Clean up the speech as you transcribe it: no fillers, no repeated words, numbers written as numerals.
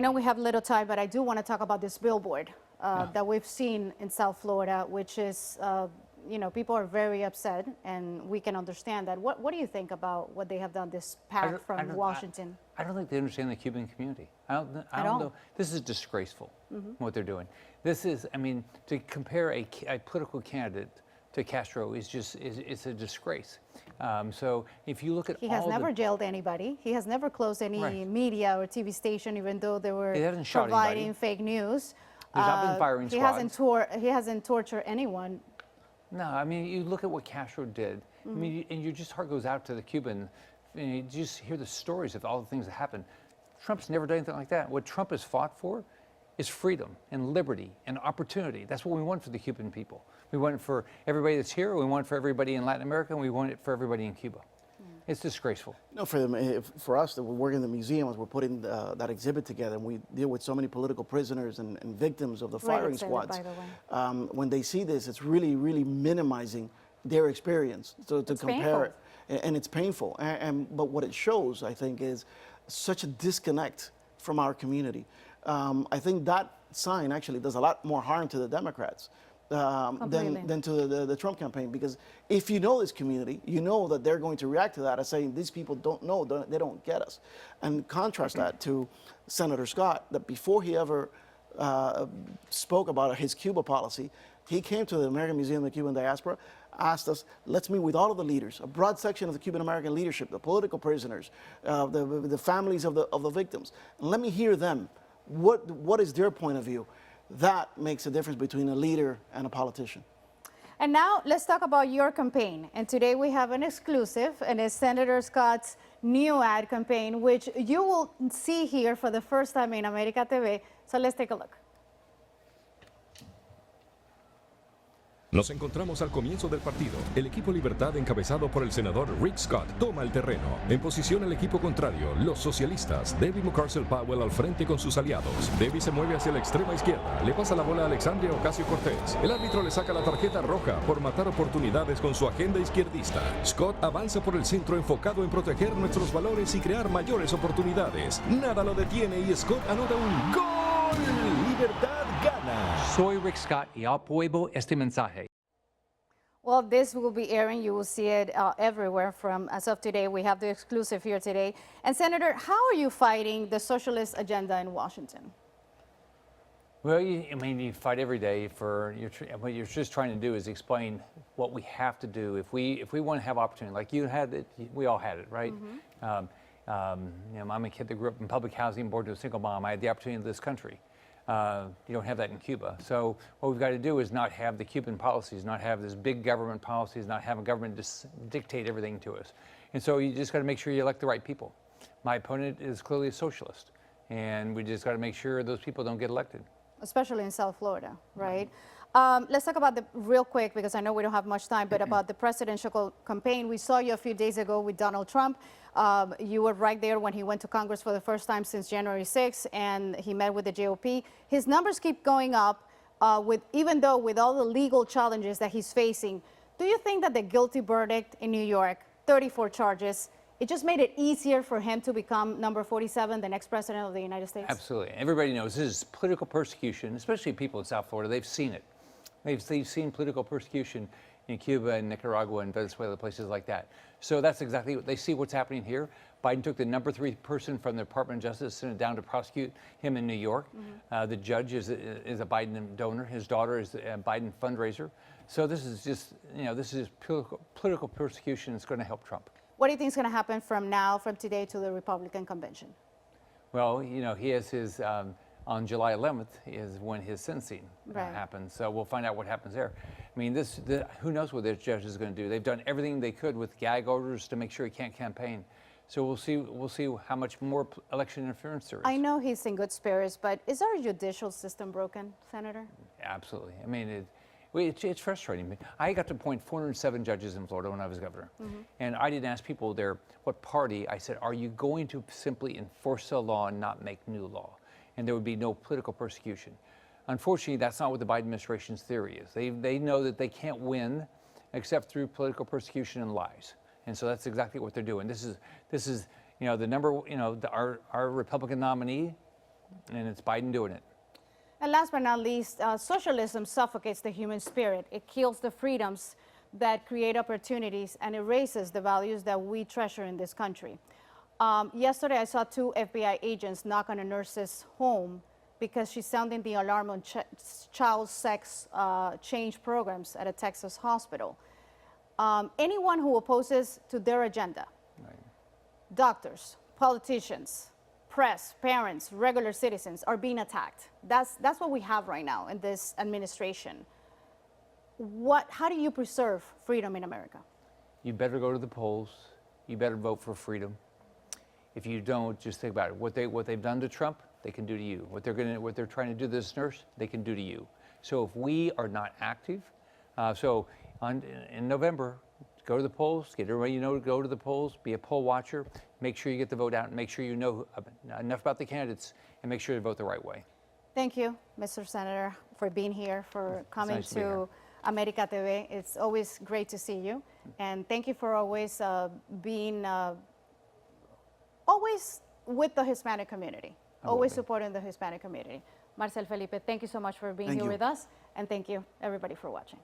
know we have little time, but I do want to talk about this billboard that we've seen in South Florida, which is, you know, people are very upset, and we can understand that. What do you think about what they have done, this pack from Washington? I don't think they understand the Cuban community. I don't know. This is disgraceful, what they're doing. This is, I mean, to compare a political candidate to Castro is just, it's a disgrace. So if you look at He has never jailed anybody. He has never closed any media or TV station, even though they were providing fake news. He's not been firing squads. He hasn't tortured anyone. No, I mean, you look at what Castro did. I mean, and your just heart goes out to the Cuban. And you just hear the stories of all the things that happened. Trump's never done anything like that. What Trump has fought for is freedom and liberty and opportunity. That's what we want for the Cuban people. We want it for everybody that's here. We want it for everybody in Latin America. And we want it for everybody in Cuba. It's disgraceful. No, for us that we work in the museum, as we're putting that exhibit together, and we deal with so many political prisoners and victims of the firing squads. By the way. When they see this, it's really, really minimizing their experience. So to compare it, and it's painful. But what it shows, I think, is such a disconnect from our community. I think that sign actually does a lot more harm to the Democrats than to the Trump campaign, because if you know this community, you know that they're going to react to that as saying these people don't know, they don't get us. And contrast that to Senator Scott, that before he ever spoke about his Cuba policy, he came to the American Museum of the Cuban Diaspora, asked us, let's meet with all of the leaders, a broad section of the Cuban American leadership, the political prisoners, the families of the victims, and let me hear them. What is their point of view? That makes a difference between a leader and a politician. And now let's talk about your campaign. And today we have an exclusive, and it's Senator Scott's new ad campaign, which you will see here for the first time in AméricaTeVé. So let's take a look. Nos encontramos al comienzo del partido. El equipo Libertad, encabezado por el senador Rick Scott, toma el terreno. En posición el equipo contrario, los socialistas. Debbie McCarcel-Powell al frente con sus aliados. Debbie se mueve hacia la extrema izquierda. Le pasa la bola a Alexandria Ocasio-Cortez. El árbitro le saca la tarjeta roja por matar oportunidades con su agenda izquierdista. Scott avanza por el centro enfocado en proteger nuestros valores y crear mayores oportunidades. Nada lo detiene y Scott anota un gol. Libertad gana. Soy Rick Scott y apoyo este mensaje. Well, this will be airing. You will see it everywhere as of today. We have the exclusive here today. And Senator, how are you fighting the socialist agenda in Washington? Well, I mean, you fight every day for, what you're just trying to do is explain what we have to do if we want to have opportunity. Like you had it, we all had it, right? You know, I'm a kid that grew up in public housing, born to a single mom. I had the opportunity in this country. You don't have that in Cuba. So what we've got to do is not have the Cuban policies, not have this big government policies, not have a government dictate everything to us. And so you just got to make sure you elect the right people. My opponent is clearly a socialist, and we just got to make sure those people don't get elected. Especially in South Florida, right? Let's talk about real quick, because I know we don't have much time, but about the presidential campaign. We saw you a few days ago with Donald Trump. You were right there when he went to Congress for the first time since January 6th, and he met with the GOP. His numbers keep going up, even though with all the legal challenges that he's facing. Do you think that the guilty verdict in New York, 34 charges, it just made it easier for him to become number 47, the next president of the United States? Absolutely. Everybody knows this is political persecution, especially people in South Florida. They've seen it. They've seen political persecution in Cuba and Nicaragua and Venezuela, places like that. So that's exactly what they see what's happening here. Biden took the number 3 person from the Department of Justice, sent it down to prosecute him in New York. The judge is a Biden donor. His daughter is a Biden fundraiser. So this is just, you know, this is political persecution. It's going to help Trump. What do you think is going to happen from today to the Republican convention? Well, you know, he has his, on July 11th is when his sentencing happens. So we'll find out what happens there. I mean, who knows what this judge is going to do. They've done everything they could with gag orders to make sure he can't campaign. So we'll see how much more election interference there is. I know he's in good spirits, but is our judicial system broken, Senator? Absolutely. I mean, it's frustrating. I got to appoint 407 judges in Florida when I was governor. And I didn't ask people there what party. I said, are you going to simply enforce the law and not make new law? And there would be no political persecution. Unfortunately, that's not what the Biden administration's theory is. They know that they can't win except through political persecution and lies. And so that's exactly what they're doing. This is you know, the number, you know, our Republican nominee And it's Biden doing it. And last but not least, socialism suffocates the human spirit. It kills the freedoms that create opportunities and erases the values that we treasure in this country. Yesterday, I saw 2 FBI agents knock on a nurse's home because she's sounding the alarm on child sex change programs at a Texas hospital. Anyone who opposes to their agenda, doctors, politicians, press, parents, regular citizens are being attacked. That's what we have right now in this administration. How do you preserve freedom in America? You better go to the polls. You better vote for freedom. If you don't, just think about it. What they've done to Trump, they can do to you. What they're trying to do to this nurse, they can do to you. So if we are not active, in November, go to the polls, get everybody you know to go to the polls, be a poll watcher, make sure you get the vote out, and make sure you know enough about the candidates, and make sure to vote the right way. Thank you, Mr. Senator, for being here, for coming nice to be here. to AméricaTeVé. It's always great to see you. And thank you for always being always with the Hispanic community, always supporting the Hispanic community. Marcel Felipe, thank you so much for being here with us. And thank you, everybody, for watching.